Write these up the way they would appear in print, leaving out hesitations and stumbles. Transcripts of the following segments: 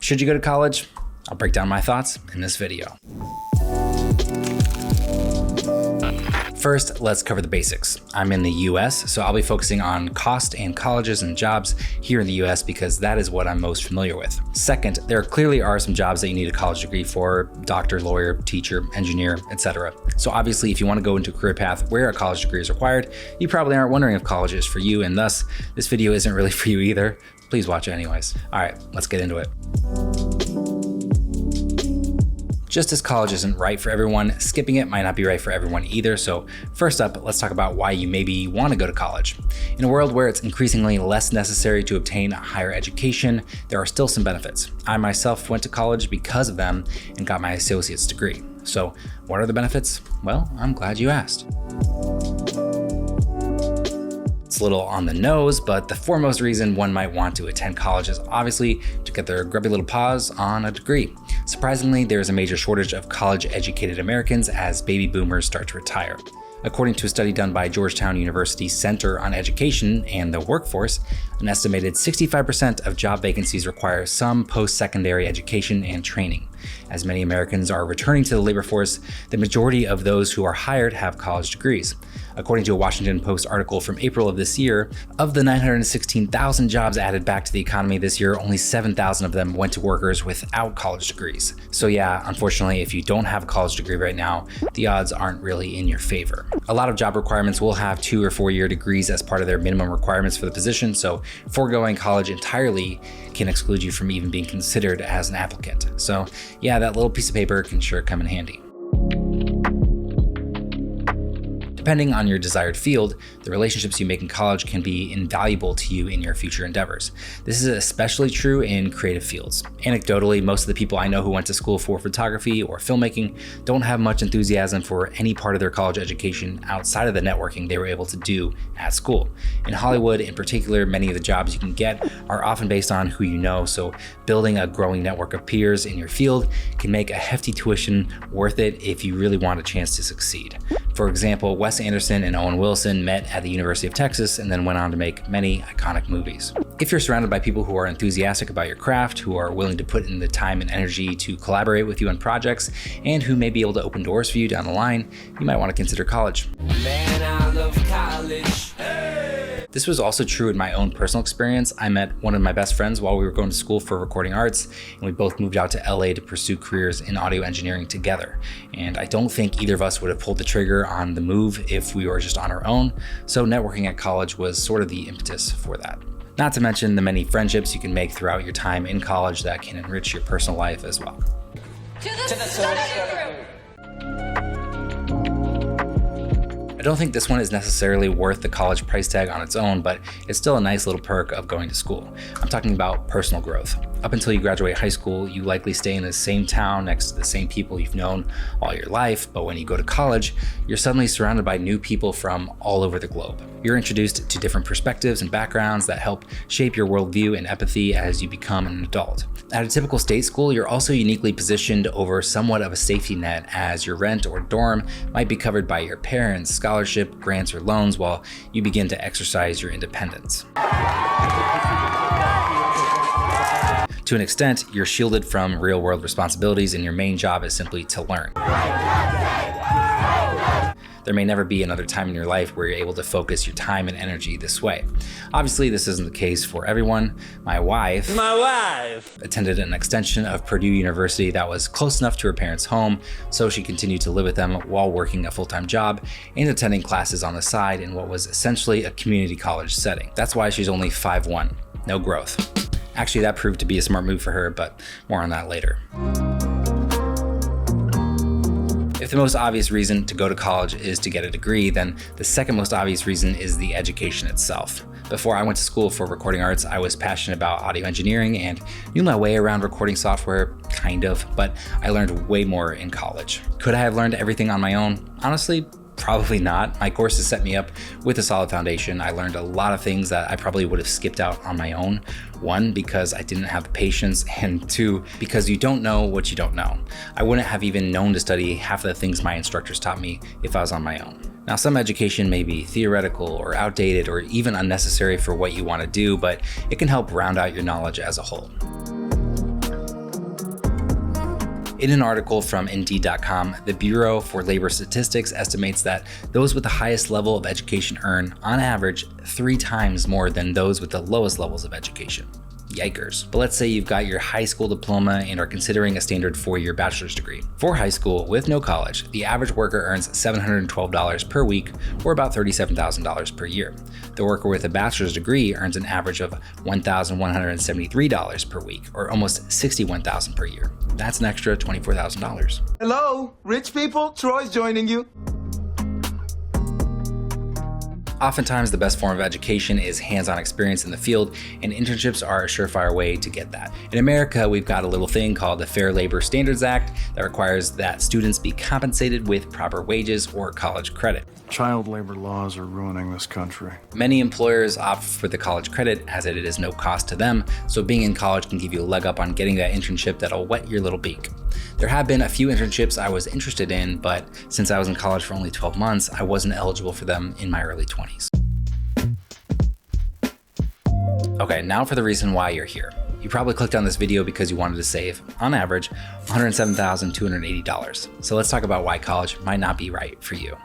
Should you go to college? I'll break down my thoughts in this video. First, let's cover the basics. I'm in the US, so I'll be focusing on cost and colleges and jobs here in the US because that is what I'm most familiar with. Second, there clearly are some jobs that you need a college degree for: doctor, lawyer, teacher, engineer, etc. So obviously, if you want to go into a career path where a college degree is required, you probably aren't wondering if college is for you, and thus, this video isn't really for you either. Please watch it anyways. All right, let's get into it. Just as college isn't right for everyone, skipping it might not be right for everyone either. So first up, let's talk about why you maybe want to go to college. In a world where it's increasingly less necessary to obtain a higher education, there are still some benefits. I myself went to college because of them and got my associate's degree. So what are the benefits? Well, I'm glad you asked. It's a little on the nose, but the foremost reason one might want to attend college is obviously to get their grubby little paws on a degree. Surprisingly, there is a major shortage of college-educated Americans as baby boomers start to retire. According to a study done by Georgetown University's Center on Education and the Workforce, an estimated 65% of job vacancies require some post-secondary education and training. As many Americans are returning to the labor force, the majority of those who are hired have college degrees. According to a Washington Post article from April of this year, of the 916,000 jobs added back to the economy this year, only 7,000 of them went to workers without college degrees. So yeah, unfortunately, if you don't have a college degree right now, the odds aren't really in your favor. A lot of job requirements will have 2 or 4 year degrees as part of their minimum requirements for the position, so foregoing college entirely can exclude you from even being considered as an applicant. So yeah, that little piece of paper can sure come in handy. Depending on your desired field, the relationships you make in college can be invaluable to you in your future endeavors. This is especially true in creative fields. Anecdotally, most of the people I know who went to school for photography or filmmaking don't have much enthusiasm for any part of their college education outside of the networking they were able to do at school. In Hollywood, in particular, many of the jobs you can get are often based on who you know, so building a growing network of peers in your field can make a hefty tuition worth it if you really want a chance to succeed. For example, Wes Anderson and Owen Wilson met at the University of Texas and then went on to make many iconic movies. If you're surrounded by people who are enthusiastic about your craft, who are willing to put in the time and energy to collaborate with you on projects, and who may be able to open doors for you down the line, you might want to consider college. Man, I love college. Hey! This was also true in my own personal experience. I met one of my best friends while we were going to school for recording arts, and we both moved out to LA to pursue careers in audio engineering together. And I don't think either of us would have pulled the trigger on the move if we were just on our own, so networking at college was sort of the impetus for that. Not to mention the many friendships you can make throughout your time in college that can enrich your personal life as well. To the study group! I don't think this one is necessarily worth the college price tag on its own, but it's still a nice little perk of going to school. I'm talking about personal growth. Up until you graduate high school, you likely stay in the same town next to the same people you've known all your life, but when you go to college, you're suddenly surrounded by new people from all over the globe. You're introduced to different perspectives and backgrounds that help shape your worldview and empathy as you become an adult. At a typical state school, you're also uniquely positioned over somewhat of a safety net, as your rent or dorm might be covered by your parents' scholarship, grants, or loans while you begin to exercise your independence. To an extent, you're shielded from real-world responsibilities and your main job is simply to learn. There may never be another time in your life where you're able to focus your time and energy this way. Obviously, this isn't the case for everyone. My wife attended an extension of Purdue University that was close enough to her parents' home, so she continued to live with them while working a full-time job and attending classes on the side in what was essentially a community college setting. That's why she's only 5'1", no growth. Actually, that proved to be a smart move for her, but more on that later. If the most obvious reason to go to college is to get a degree, then the second most obvious reason is the education itself. Before I went to school for recording arts, I was passionate about audio engineering and knew my way around recording software, kind of, but I learned way more in college. Could I have learned everything on my own? Honestly, probably not. My courses set me up with a solid foundation. I learned a lot of things that I probably would have skipped out on my own. 1, because I didn't have the patience, and 2, because you don't know what you don't know. I wouldn't have even known to study half of the things my instructors taught me if I was on my own. Now, some education may be theoretical or outdated or even unnecessary for what you want to do, but it can help round out your knowledge as a whole. In an article from Indeed.com, the Bureau for Labor Statistics estimates that those with the highest level of education earn, on average, 3 times more than those with the lowest levels of education. Yikers. But let's say you've got your high school diploma and are considering a standard 4-year bachelor's degree. For high school with no college, the average worker earns $712 per week, or about $37,000 per year. The worker with a bachelor's degree earns an average of $1,173 per week, or almost $61,000 per year. That's an extra $24,000. Hello, rich people, Troy's joining you. Oftentimes, the best form of education is hands-on experience in the field, and internships are a surefire way to get that. In America, we've got a little thing called the Fair Labor Standards Act that requires that students be compensated with proper wages or college credit. Child labor laws are ruining this country. Many employers opt for the college credit as it is no cost to them, so being in college can give you a leg up on getting that internship that'll wet your little beak. There have been a few internships I was interested in, but since I was in college for only 12 months, I wasn't eligible for them in my early 20s. Okay, now for the reason why you're here. You probably clicked on this video because you wanted to save, on average, $107,280. So let's talk about why college might not be right for you.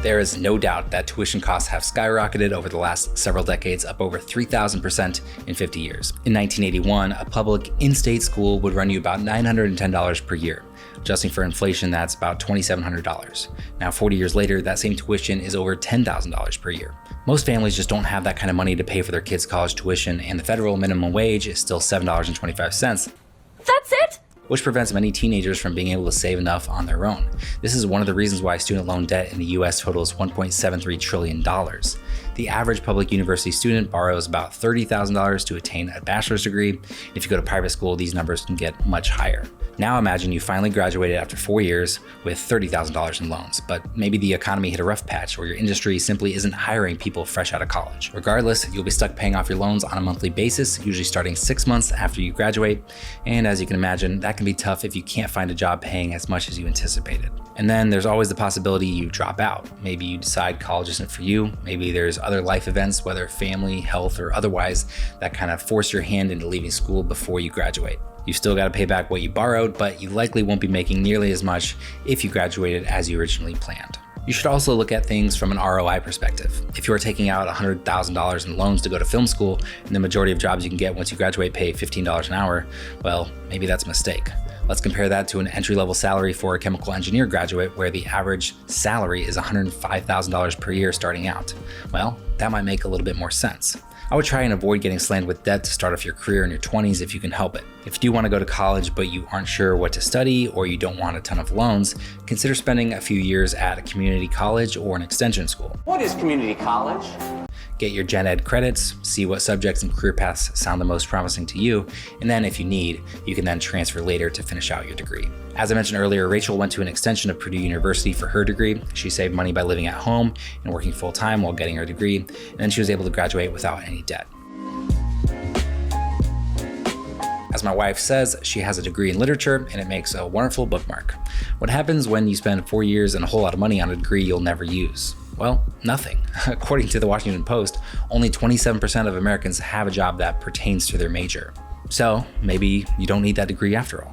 There is no doubt that tuition costs have skyrocketed over the last several decades, up over 3,000% in 50 years. In 1981, a public in-state school would run you about $910 per year. Adjusting for inflation, that's about $2,700. Now, 40 years later, that same tuition is over $10,000 per year. Most families just don't have that kind of money to pay for their kids' college tuition, and the federal minimum wage is still $7.25. That's it? Which prevents many teenagers from being able to save enough on their own. This is one of the reasons why student loan debt in the US totals $1.73 trillion. The average public university student borrows about $30,000 to attain a bachelor's degree. If you go to private school, these numbers can get much higher. Now imagine you finally graduated after 4 years with $30,000 in loans, but maybe the economy hit a rough patch or your industry simply isn't hiring people fresh out of college. Regardless, you'll be stuck paying off your loans on a monthly basis, usually starting 6 months after you graduate. And as you can imagine, that can be tough if you can't find a job paying as much as you anticipated. And then there's always the possibility you drop out. Maybe you decide college isn't for you. Maybe there's other life events, whether family, health, or otherwise, that kind of force your hand into leaving school before you graduate. You still got to pay back what you borrowed, but you likely won't be making nearly as much if you graduated as you originally planned. You should also look at things from an ROI perspective. If you are taking out $100,000 in loans to go to film school, and the majority of jobs you can get once you graduate pay $15 an hour, well, maybe that's a mistake. Let's compare that to an entry-level salary for a chemical engineer graduate where the average salary is $105,000 per year starting out. Well, that might make a little bit more sense. I would try and avoid getting slammed with debt to start off your career in your 20s if you can help it. If you do want to go to college but you aren't sure what to study or you don't want a ton of loans, consider spending a few years at a community college or an extension school. What is community college? Get your gen ed credits, see what subjects and career paths sound the most promising to you, and then if you need, you can then transfer later to finish out your degree. As I mentioned earlier, Rachel went to an extension of Purdue University for her degree. She saved money by living at home and working full-time while getting her degree, and then she was able to graduate without any debt. As my wife says, she has a degree in literature and it makes a wonderful bookmark. What happens when you spend 4 years and a whole lot of money on a degree you'll never use? Well, nothing. According to the Washington Post, only 27% of Americans have a job that pertains to their major. So maybe you don't need that degree after all.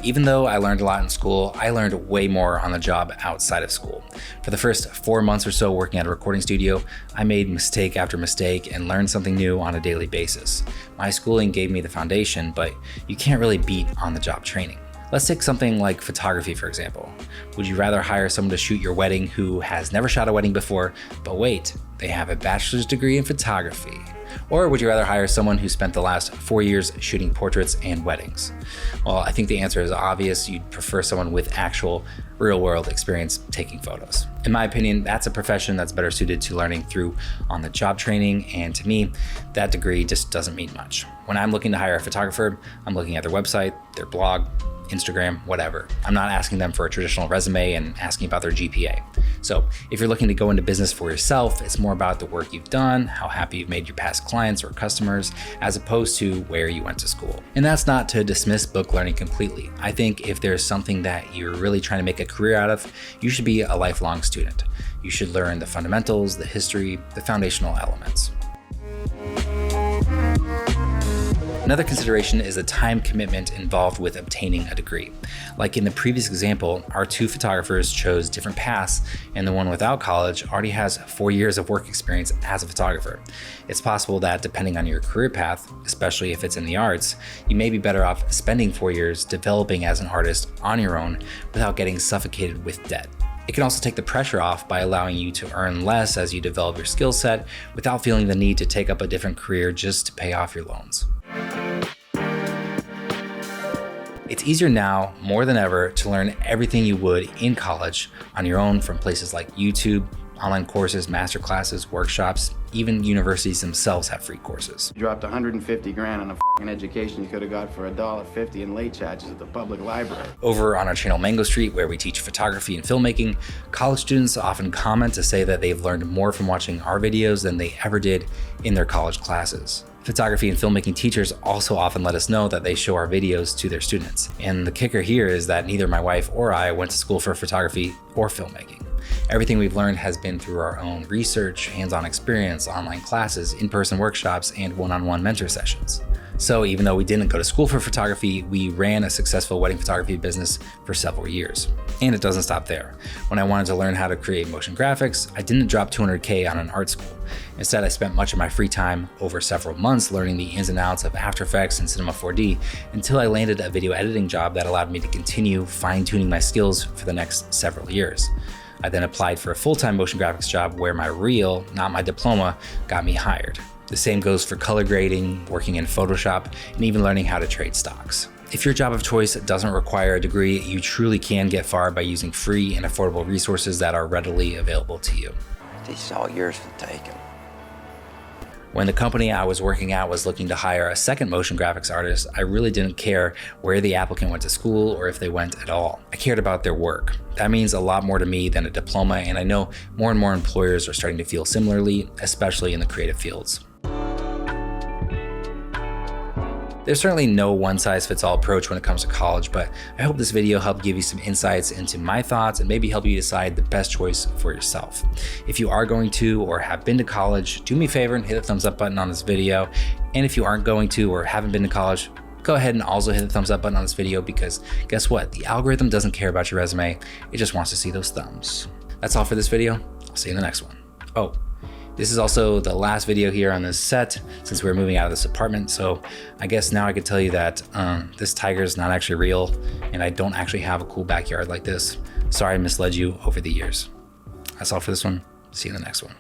Even though I learned a lot in school, I learned way more on the job outside of school. For the first 4 months or so working at a recording studio, I made mistake after mistake and learned something new on a daily basis. My schooling gave me the foundation, but you can't really beat on-the-job training. Let's take something like photography, for example. Would you rather hire someone to shoot your wedding who has never shot a wedding before, but wait, they have a bachelor's degree in photography? Or would you rather hire someone who spent the last 4 years shooting portraits and weddings? Well, I think the answer is obvious. You'd prefer someone with actual real-world experience taking photos. In my opinion, that's a profession that's better suited to learning through on-the-job training, and to me, that degree just doesn't mean much. When I'm looking to hire a photographer, I'm looking at their website, their blog, Instagram, whatever. I'm not asking them for a traditional resume and asking about their GPA. So if you're looking to go into business for yourself, it's more about the work you've done, how happy you've made your past clients or customers, as opposed to where you went to school. And that's not to dismiss book learning completely. I think if there's something that you're really trying to make a career out of, you should be a lifelong student. You should learn the fundamentals, the history, the foundational elements. Another consideration is the time commitment involved with obtaining a degree. Like in the previous example, our two photographers chose different paths, and the one without college already has 4 years of work experience as a photographer. It's possible that depending on your career path, especially if it's in the arts, you may be better off spending 4 years developing as an artist on your own without getting suffocated with debt. It can also take the pressure off by allowing you to earn less as you develop your skill set without feeling the need to take up a different career just to pay off your loans. It's easier now, more than ever, to learn everything you would in college on your own from places like YouTube, online courses, master classes, workshops, even universities themselves have free courses. You dropped 150 grand on a fucking education you could have got for $1.50 in late charges at the public library. Over on our channel Mango Street, where we teach photography and filmmaking, college students often comment to say that they've learned more from watching our videos than they ever did in their college classes. Photography and filmmaking teachers also often let us know that they show our videos to their students. And the kicker here is that neither my wife or I went to school for photography or filmmaking. Everything we've learned has been through our own research, hands-on experience, online classes, in-person workshops, and one-on-one mentor sessions. So even though we didn't go to school for photography, we ran a successful wedding photography business for several years. And it doesn't stop there. When I wanted to learn how to create motion graphics, I didn't drop $200K on an art school. Instead, I spent much of my free time over several months learning the ins and outs of After Effects and Cinema 4D until I landed a video editing job that allowed me to continue fine-tuning my skills for the next several years. I then applied for a full-time motion graphics job where my reel, not my diploma, got me hired. The same goes for color grading, working in Photoshop, and even learning how to trade stocks. If your job of choice doesn't require a degree, you truly can get far by using free and affordable resources that are readily available to you. This is all yours for the taking. When the company I was working at was looking to hire a second motion graphics artist, I really didn't care where the applicant went to school or if they went at all. I cared about their work. That means a lot more to me than a diploma, and I know more and more employers are starting to feel similarly, especially in the creative fields. There's certainly no one-size-fits-all approach when it comes to college, but I hope this video helped give you some insights into my thoughts and maybe help you decide the best choice for yourself. If you are going to or have been to college, do me a favor and hit the thumbs up button on this video. And if you aren't going to or haven't been to college, go ahead and also hit the thumbs up button on this video, because guess what? The algorithm doesn't care about your resume. It just wants to see those thumbs. That's all for this video. I'll see you in the next one. Oh, this is also the last video here on this set since we're moving out of this apartment. So I guess now I could tell you that this tiger is not actually real and I don't actually have a cool backyard like this. Sorry I misled you over the years. That's all for this one. See you in the next one.